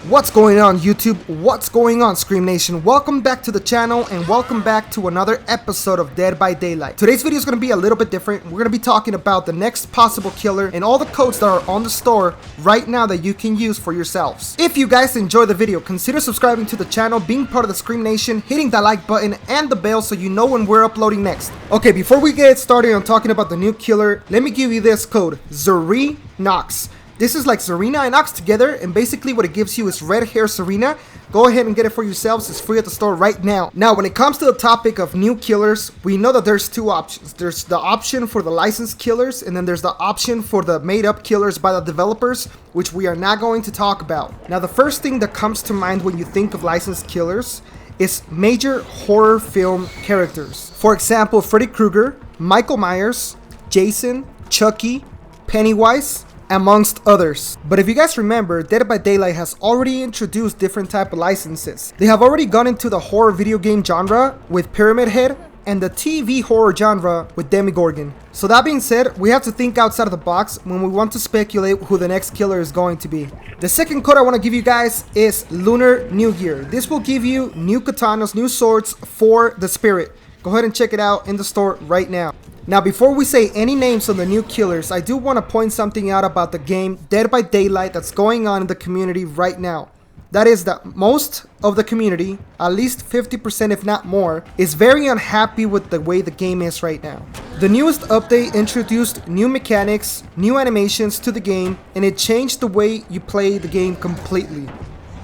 What's going on YouTube? What's going on Scream Nation? Welcome back to the channel and welcome back to another episode of Dead by Daylight. Today's video is going to be a little bit different. We're going to be talking about the next possible killer and all the codes that are on the store right now that you can use for yourselves. If you guys enjoy the video, consider subscribing to the channel, being part of the Scream Nation, hitting that like button and the bell so you know when we're uploading next. Okay, before we get started on talking about the new killer, let me give you this code, ZARINOX. This is like Zarina and Ox together, and basically what it gives you is red hair Zarina. Go ahead and get it for yourselves. It's free at the store right now. Now, when it comes to the topic of new killers, we know that there's two options. There's the option for the licensed killers, and then there's the option for the made-up killers by the developers, which we are not going to talk about. Now, the first thing that comes to mind when you think of licensed killers is major horror film characters. For example, Freddy Krueger, Michael Myers, Jason, Chucky, Pennywise, amongst others. But if you guys remember, Dead by Daylight has already introduced different type of licenses. They have already gone into the horror video game genre with Pyramid Head and the TV horror genre with Demogorgon. So that being said, we have to think outside of the box when we want to speculate who the next killer is going to be. The second code I want to give you guys is LUNARNEWGEAR. This will give you new katanas, new swords for the spirit. Go ahead and check it out in the store right now. Now, before we say any names on the new killers, I do want to point something out about the game Dead by Daylight that's going on in the community right now. That is that most of the community, at least 50% if not more, is very unhappy with the way the game is right now. The newest update introduced new mechanics, new animations to the game, and it changed the way you play the game completely.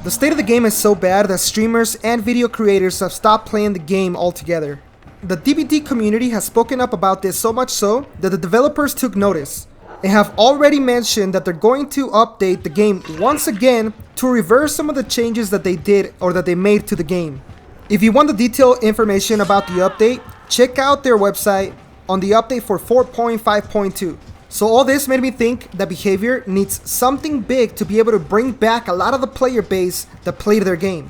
The state of the game is so bad that streamers and video creators have stopped playing the game altogether. The DBD community has spoken up about this so much so that the developers took notice and have already mentioned that they're going to update the game once again to reverse some of the changes that they did or that they made to the game. If you want the detailed information about the update, check out their website on the update for 4.5.2. So all this made me think that Behavior needs something big to be able to bring back a lot of the player base that played their game.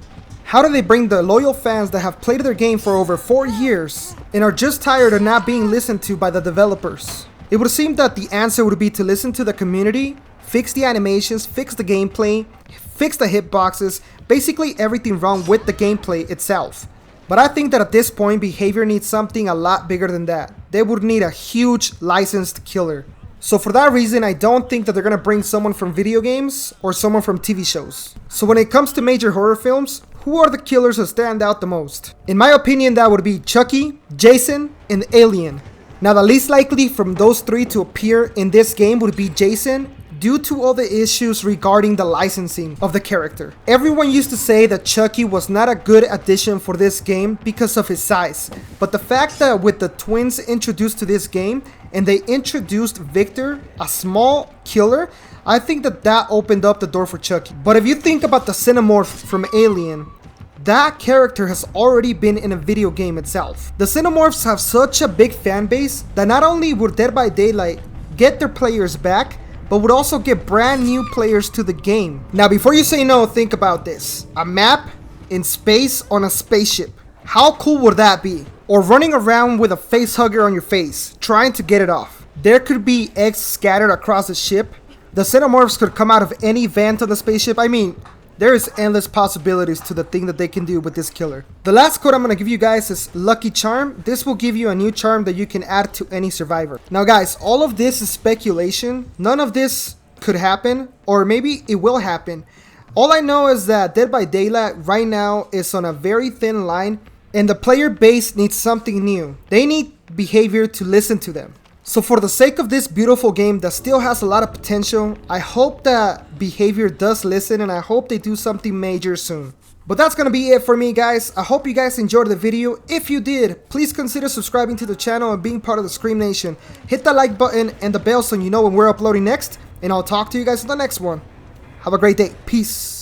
How do they bring the loyal fans that have played their game for over 4 years and are just tired of not being listened to by the developers? It would seem that the answer would be to listen to the community, fix the animations, fix the gameplay, fix the hitboxes, basically everything wrong with the gameplay itself. But I think that at this point, Behavior needs something a lot bigger than that. They would need a huge licensed killer. So for that reason, I don't think that they're going to bring someone from video games or someone from TV shows. So when it comes to major horror films, who are the killers that stand out the most? In my opinion, that would be Chucky, Jason, and Alien. Now, the least likely from those three to appear in this game would be Jason, due to all the issues regarding the licensing of the character. Everyone used to say that Chucky was not a good addition for this game because of his size. But the fact that with the twins introduced to this game, and they introduced Victor, a small killer, I think that opened up the door for Chucky. But if you think about the Xenomorph from Alien, that character has already been in a video game itself. The Xenomorphs have such a big fan base that not only would Dead by Daylight get their players back, but would also get brand new players to the game. Now, before you say no, think about this. A map in space on a spaceship. How cool would that be? Or running around with a face hugger on your face, trying to get it off. There could be eggs scattered across the ship. The Xenomorphs could come out of any vent on the spaceship. I mean, there is endless possibilities to the thing that they can do with this killer. The last code I'm going to give you guys is LUCKYCHARM. This will give you a new charm that you can add to any survivor. Now guys, all of this is speculation. None of this could happen, or maybe it will happen. All I know is that Dead by Daylight right now is on a very thin line, and the player base needs something new. They need Behavior to listen to them. So for the sake of this beautiful game that still has a lot of potential, I hope that Behavior does listen, and I hope they do something major soon. But that's gonna be it for me, guys. I hope you guys enjoyed the video. If you did, please consider subscribing to the channel and being part of the Scream Nation. Hit that like button and the bell so you know when we're uploading next, and I'll talk to you guys in the next one. Have a great day. Peace.